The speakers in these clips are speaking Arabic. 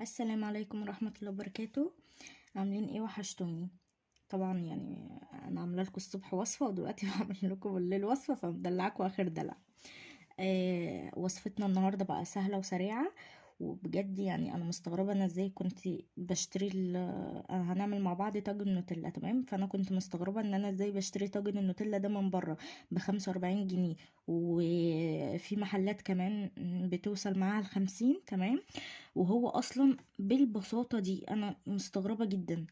السلام عليكم ورحمة الله وبركاته. عاملين ايه؟ وحشتوني. طبعا يعني انا عامله لكم الصبح وصفه، ودلوقتي بعمل لكم بالليل وصفه، فمدلعكم اخر دلع. وصفتنا النهارده بقى سهله وسريعه، وبجد يعني انا مستغربه انا ازاي كنت بشتري هنعمل مع بعض طاجن نوتيلا. تمام، فانا كنت مستغربه ان انا ازاي بشتري طاجن النوتيلا ده من بره ب45 جنيه، وفي محلات كمان بتوصل معاها ل50. تمام، وهو اصلا بالبساطة دي انا مستغربة جدا.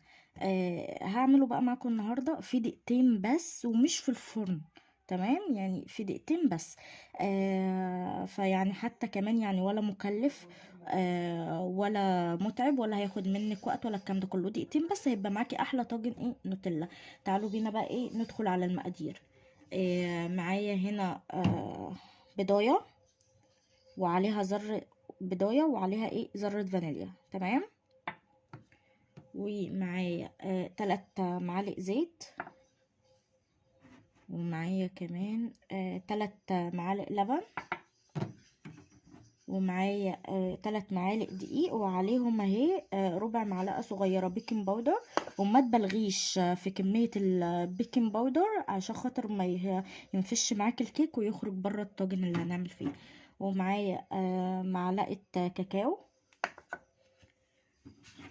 هعمله بقى معاكم النهاردة في دقيقتين بس، ومش في الفرن. تمام، يعني في دقيقتين بس. فيعني حتى كمان يعني ولا مكلف، ولا متعب، ولا هياخد منك وقت، ولا الكلام ده كله. دقيقتين بس هيبقى معاكي احلى طاجن ايه نوتيلا. تعالوا بينا بقى ايه ندخل على المقادير. معايا هنا بضاية، وعليها بضايه، وعليها ايه ذرة فانيليا. تمام، ومعايا 3 معالق زيت، ومعايا كمان 3 معالق لبن، ومعايا 3 معالق دقيق، وعليهم اهي ربع معلقة صغيرة بيكنج باودر. وما تبلغيش في كمية البيكنج باودر عشان خاطر ما ينفش معاك الكيك ويخرج بره الطاجن اللي هنعمل فيه. ومعايا معلقة كاكاو،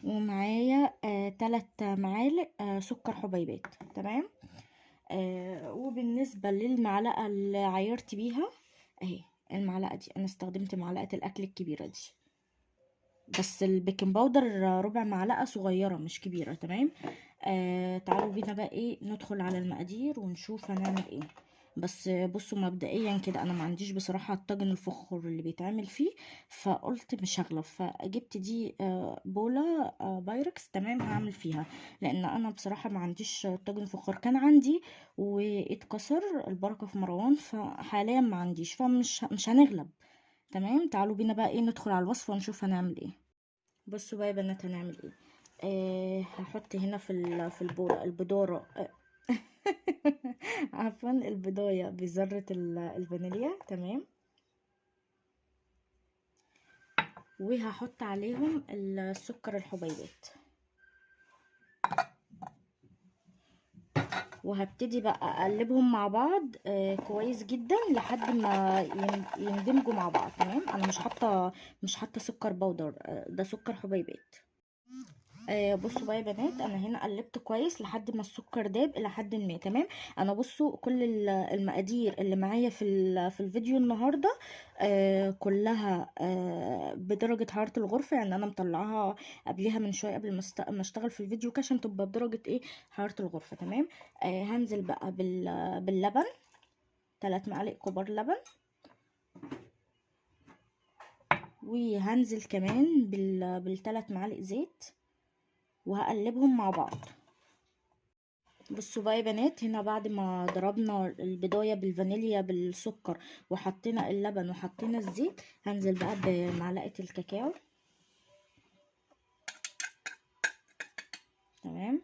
ومعايا 3 معالق سكر حبيبات. تمام، وبالنسبة للمعلقة اللي عايرت بيها اهي، المعلقة دي انا استخدمت معلقة الاكل الكبيرة دي، بس البيكنج باودر ربع معلقة صغيرة مش كبيرة. تمام، تعالوا بينا بقى ايه ندخل على المقادير ونشوف هنعمل ايه. بس بصوا، مبدئيا كده انا ما عنديش بصراحة الطاجن الفخار اللي بيتعمل فيه، فقلت مش هغلب، فجبت دي بولة بايركس. تمام، هعمل فيها، لان انا بصراحة ما عنديش طاجن فخار. كان عندي واتكسر، البركة في مروان، فحاليا ما عنديش، فمش هنغلب. تمام، تعالوا بينا بقى ايه ندخل على الوصفة ونشوف هنعمل ايه. بصوا بقى يا بنات هنعمل ايه. هحط هنا في البولة البدارة عفوا البضاية بذرة الفانيليا. تمام، وهحط عليهم السكر الحبيبات، وهبتدي بقى اقلبهم مع بعض كويس جدا لحد ما يندمجوا مع بعض. تمام، انا مش حاطه سكر بودر، ده سكر حبيبات. بصوا بقى يا بنات، انا هنا قلبت كويس لحد ما السكر داب الى حد ما. تمام، انا بصوا كل المقادير اللي معايا في الفيديو النهارده كلها بدرجه حراره الغرفه، يعني انا مطلعاها قبلها من شويه قبل ما اشتغل في الفيديو كده عشان تبقى بدرجه ايه حراره الغرفه. تمام، هنزل بقى باللبن، 3 معالق كبار لبن، وهنزل كمان بال3 معالق زيت، وهقلبهم مع بعض. بصوا بقى يا بنات، هنا بعد ما ضربنا البضايه بالفانيليا بالسكر، وحطينا اللبن وحطينا الزيت، هنزل بقى بمعلقه الكاكاو. تمام،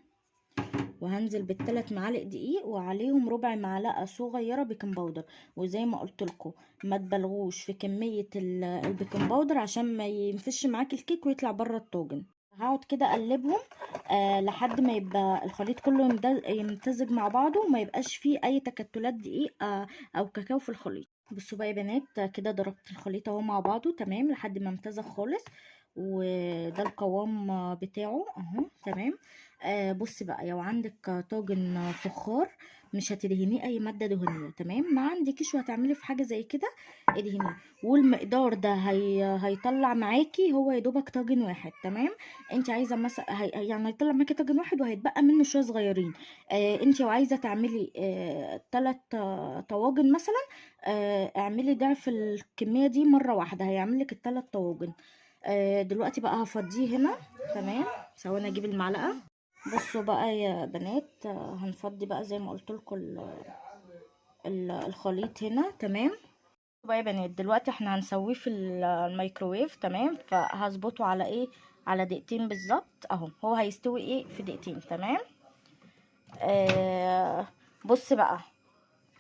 وهنزل بال3 معالق دقيق، وعليهم ربع معلقه صغيره بيكنج باودر. وزي ما قلت لكم ما تبالغوش في كميه البيكنج باودر عشان ما ينفش معاك الكيك ويطلع بره الطاجن. هقعد كده اقلبهم لحد ما يبقى الخليط كله يمتزج مع بعضه، وما يبقاش فيه اي تكتلات دقيق او كاكاو في الخليط. بصوا بقى يا بنات، كده ضربت الخليط اهو مع بعضه تمام لحد ما امتزج خالص، وده القوام بتاعه اهو. تمام، بصي بقى، لو عندك طاجن فخار مش هتدهنيه اي ماده دهنيه. تمام، ما عندكيش وهتعملي في حاجه زي كده ادهنيه، والمقدار ده هيطلع معاكي هو يا دوبك طاجن واحد. تمام، انت عايزه مثلا يعني هيطلع معاكي طاجن واحد وهيتبقى منه شويه صغيرين. انت لو عايزه تعملي 3 طواجن مثلا، اعملي ضعف الكميه دي مره واحده هيعملك ال3 طواجن. دلوقتي بقى هفضيه هنا. تمام، ثواني اجيب المعلقه. بصوا بقى يا بنات، هنفضي بقى زي ما قلت لكم الخليط هنا. تمام بقى يا بنات، دلوقتي احنا هنسويه في الميكروويف. تمام، فهظبطه على ايه، على دقيقتين بالظبط اهو. هو هيستوي ايه في دقيقتين. تمام، بص بقى،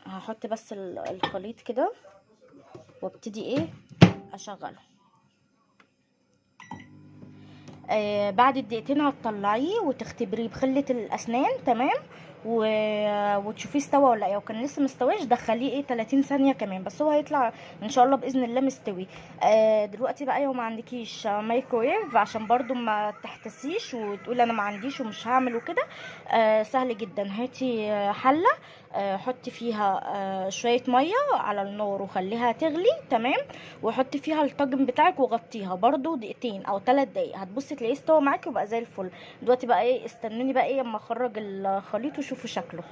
هحط بس الخليط كده وابتدي ايه اشغله. بعد الدقيقتين هتطلعيه وتختبريه بخلة الاسنان، تمام. و... وتشوفيه استوى ولا ايه. وكان لسه مستويش دخليه 30 ثانيه كمان، بس هو هيطلع ان شاء الله باذن الله مستوي. دلوقتي بقى لو ما عندكيش مايكرويف عشان برضو ما تحتسيش وتقولي انا ما عنديش ومش هعمل وكده، سهل جدا. هاتي حله، حطي فيها شويه ميه على النار وخليها تغلي، تمام. وحطي فيها الطاجن بتاعك وغطيها برضو دقيقتين او 3 دقايق، هتبصي تلاقيه استوى معاكي وبقى زي الفل. دلوقتي بقى ايه، استنوني بقى ايه اما اخرج الخليط وشوفوا شكله.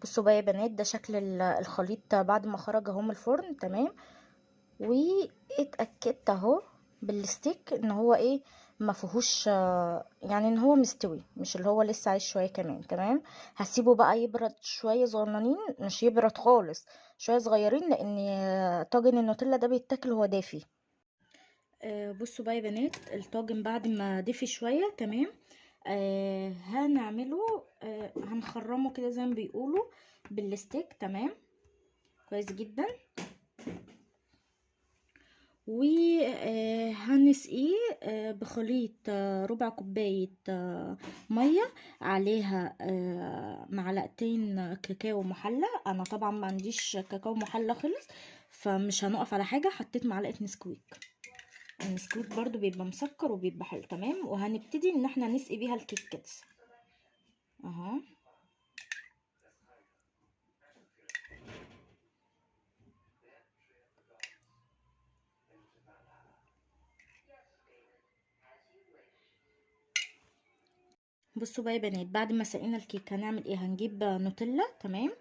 بصوا بقى يا بنات، ده شكل الخليط بعد ما خرج اهو من الفرن، تمام. واتاكدت اهو بالستيك ان هو ايه، ما فيهوش يعني ان هو مستوي، مش اللي هو لسه عايش شويه كمان، تمام. هسيبه بقى يبرد شويه صغننين، مش يبرد خالص، شويه صغيرين، لان طاجن النوتيلا ده بيتاكل هو دافي. بصوا بقى يا بنات، الطاجن بعد ما دفي شويه، تمام. هنعمله، هنخرمه كده زي ما بيقولوا بالستيك، تمام، كويس جدا. وهنسقيه بخليط ربع كوباية مية، عليها معلقتين كاكاو محلى. انا طبعا ما عنديش كاكاو محلى خلص، فمش هنقف على حاجة، حطيت معلقة نسكويك. النسكويك برضو بيبقى مسكر وبيبقى حلو، تمام. وهنبتدي ان احنا نسقي بيها الكيك كده اهو. بصوا بقى يا بنات، بعد ما سقينا الكيك هنعمل ايه، هنجيب نوتيلا، تمام،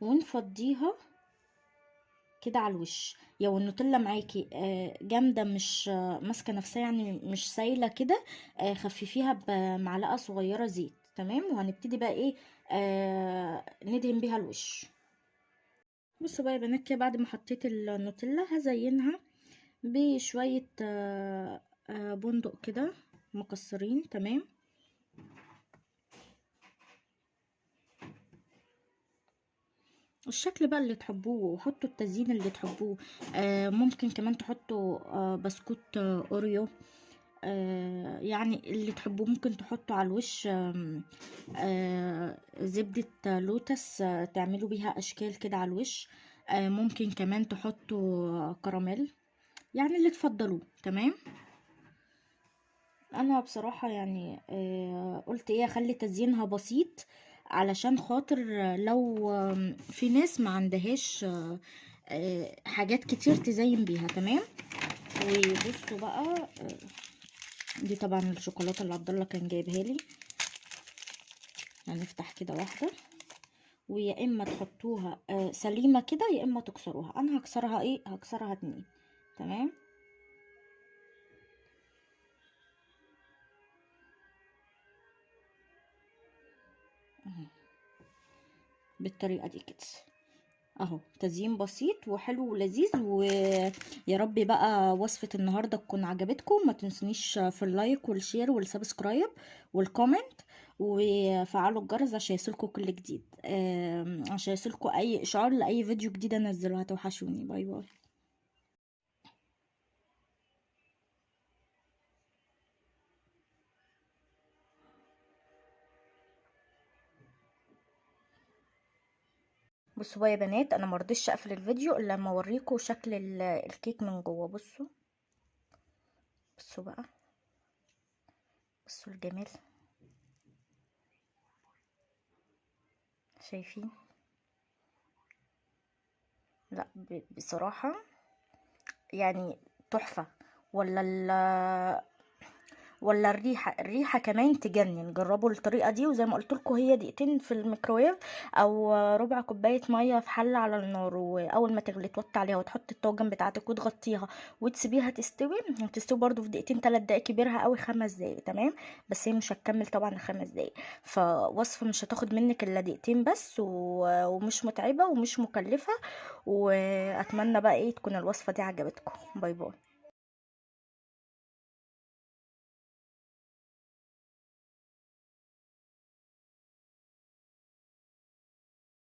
ونفضيها كده على الوش. لو النوتيلا معاكي جامده، مش ماسكه نفسها يعني، مش سايله كده، خففيها بمعلقه صغيره زيت، تمام. وهنبتدي بقى ايه، ندهن بيها الوش. بصوا بقى يا بنات كده، بعد ما حطيت النوتيلا هزينها بشويه بندق كده مكسرين، تمام. الشكل بقى اللي تحبوه، وحطوا التزيين اللي تحبوه. ممكن كمان تحطوا بسكوت اوريو، يعني اللي تحبوه. ممكن تحطوا على الوش زبدة لوتس، تعملوا بيها اشكال كده على الوش. ممكن كمان تحطوا كراميل، يعني اللي تفضلوه، تمام. انا بصراحة يعني قلت ايه، اخلي تزيينها بسيط علشان خاطر لو في ناس ما عندهاش حاجات كتير تزين بيها، تمام. وبصوا بقى، دي طبعا الشوكولاتة اللي عبد الله كان جايبها لي. هنفتح كده واحدة، ويا اما تحطوها سليمة كده، يا اما تكسروها. انا هكسرها ايه، هكسرها 2، تمام. اهو بالطريقة دي كده اهو، تزيين بسيط وحلو ولذيذ. ويا رب بقى وصفة النهاردة تكون عجبتكم. ما تنسونيش في اللايك والشير والسبسكرايب والكومنت، وفعلوا الجرس عشان يوصلكوا كل جديد، عشان يوصلكوا اي اشعار لاي فيديو جديد انزله. هتوحشوني. باي باي. بصوا بقى يا بنات، انا مرضيش اقفل الفيديو الا لما اوريكم شكل الكيك من جوه. بصوا، بصوا بقى، بصوا الجمال، شايفين؟ لا بصراحة يعني تحفة. ولا ولا الريحة كمان تجنن. جربوا الطريقة دي، وزي ما قلت لكم هي دقيقتين في الميكرويف، او ربع كوباية مية في حلة على النار، واول ما تغلي توطي عليها وتحط الطاجن بتاعتك وتغطيها وتسيبيها تستوي. هتستوي برضو في دقيقتين 3 دقايق، كبيرها قوي 5 دقايق، تمام. بس هي مش هتكمل طبعا ال5 دقايق. فوصفة مش هتاخد منك الا دقيقتين بس، ومش متعبة ومش مكلفة. واتمنى بقى ايه تكون الوصفة دي عجبتكم. باي باي.